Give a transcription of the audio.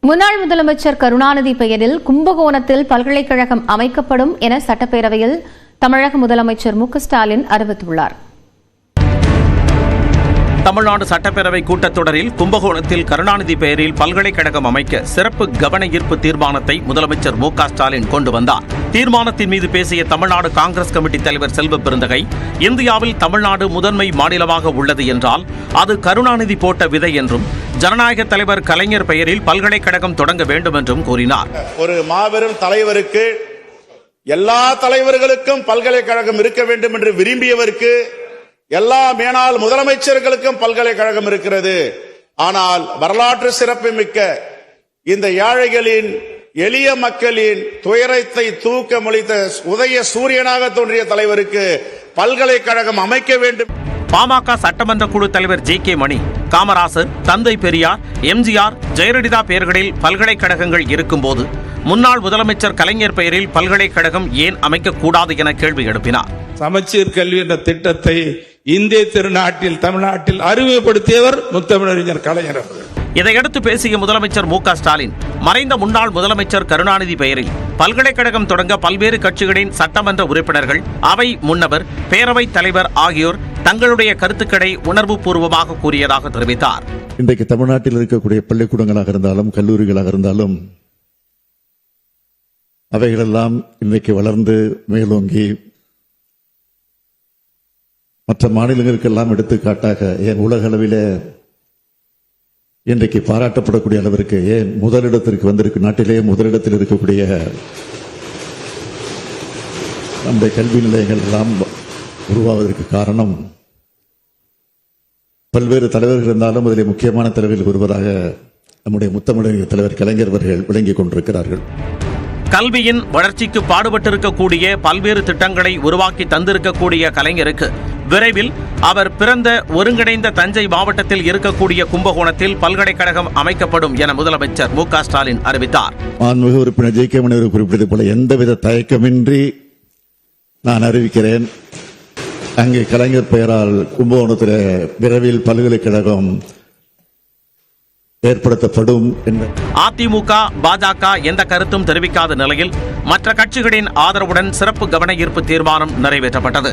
முன்னாள் முதலமைச்சர் கருணாநிதி பெயரில் கும்பகோணத்தில் பல்கலைக்கழகம் அமைக்கப்படும் என சட்டப்பேரவையில் தமிழக முதலமைச்சர் மு.க.ஸ்டாலின் அறிவித்துள்ளார். தமிழ்நாடு சட்டப்பேரவை கூட்டத்தொடரில் கும்பகோணத்தில் கருணாநிதி பெயரில் பல்கலைக்கழகம் அமைக்க சிறப்பு கவன ஈர்ப்பு தீர்மானத்தை முதலமைச்சர் மு.க.ஸ்டாலின் கொண்டு வந்தார். தீர்மானத்தின் மீது பேசிய தமிழ்நாடு காங்கிரஸ் கமிட்டி தலைவர் செல்வ பெருந்தகை, இந்தியாவில் தமிழ்நாடு முதன்மை மாநிலமாக உள்ளது என்றால் அது கருணாநிதி போட்ட விதை என்றும், ஜனநாயக தலைவர் கலைஞர் பெயரில் பல்கலைக்கழகம் தொடங்க வேண்டும் என்றும் கூறினார். ஒரு மாபெரும் தலைவருக்கு, எல்லா தலைவர்களுக்கும் பல்கலைக்கழகம் இருக்க வேண்டும் என்று விரும்பியவருக்கு, எல்லா மேனாள் முதலமைச்சர்களுக்கும் பல்கலைக்கழகம் இருக்கிறது. ஆனால் வரலாற்று சிறப்புமிக்க இந்த ஏழைகளின், எளிய மக்களின் துயரத்தை தூக்க முளைத்த உதய சூரியனாக தோன்றிய தலைவருக்கு பல்கலைக்கழகம் அமைக்க வேண்டும். பாமக சட்டமன்ற குழு தலைவர் ஜே.கே. மணி, காமராசர், தந்தை பெரியார், எம்.ஜி.ஆர்., ஜெயலலிதா பெயர்களில் பல்கலைக்கழகங்கள் இருக்கும்போது முன்னாள் முதலமைச்சர் கலைஞர் பெயரில் பல்கலைக்கழகம் ஏன் அமைக்கக்கூடாது என கேள்வி எழுப்பினார். சமச்சீர் கல்வி என்ற திட்டத்தை இந்திய திருநாட்டில், தமிழ்நாட்டில் அறிமுகப்படுத்தியவர் முத்தமிழறிஞர் கலைஞர் அவர்கள். இதையடுத்து பேசிய முதலமைச்சர் மு.க.ஸ்டாலின், மறைந்த முன்னாள் முதலமைச்சர் கருணாநிதி பெயரில் பல்கலைக்கழகம் தொடங்க பல்வேறு கட்சிகளின் சட்டமன்ற உறுப்பினர்கள், அவை முன்னவர், பேரவைத் தலைவர் ஆகியோர் தங்களுடைய கருத்துக்களை உணர்வு பூர்வமாக கூறியதாக தெரிவித்தார். இன்றைக்கு தமிழ்நாட்டில் இருக்கக்கூடிய பள்ளிக்கூடங்களாக இருந்தாலும், கல்லூரிகளாக இருந்தாலும், அவைகளெல்லாம் இன்றைக்கு வளர்ந்து மேலோங்கி மற்ற மாநிலங்களுக்கெல்லாம் எடுத்துக்காட்டாக ஏன் உலக அளவிலே இன்றைக்கு பாராட்டப்படக்கூடிய அளவிற்கு ஏன் முதலிடத்திற்கு வந்திருக்கு, நாட்டிலே முதலிடத்தில் இருக்கக்கூடிய நம்முடைய கல்வி நிலையங்கள் எல்லாம் உருவாவதற்கு காரணம் பல்வேறு தலைவர்கள் இருந்தாலும் அதிலே முக்கியமான தலைவர்கள் ஒருவராக நம்முடைய முத்தமிழறிஞர் தலைவர் கலைஞர் அவர்கள் விளங்கிக் கொண்டிருக்கிறார்கள். கல்வியின் வளர்ச்சிக்கு பாடுபட்டிருக்கக்கூடிய பல்வேறு திட்டங்களை உருவாக்கி தந்திருக்கக்கூடிய கலைஞருக்கு விரைவில் அவர் பிறந்த ஒருங்கிணைந்த தஞ்சை மாவட்டத்தில் இருக்கக்கூடிய கும்பகோணத்தில் பல்கலைக்கழகம் அமைக்கப்படும் என முதலமைச்சர் மு.க.ஸ்டாலின் அறிவித்தார். மாண்புமிகு உறுப்பினர் ஜே.கே. மணி குறிப்பிட்டது போல எந்தவித தயக்கமின்றி நான் அறிவிக்கிறேன், அங்கே கலைஞர் பெயரால் கும்பகோணத்தில் விரைவில் பல்கலைக்கழகம் ஏற்படுத்தப்படும். அதிமுக, பாஜக எந்த கருத்தும் தெரிவிக்காத நிலையில் மற்ற கட்சிகளின் ஆதரவுடன் சிறப்பு கவன ஈர்ப்பு தீர்மானம் நிறைவேற்றப்பட்டது.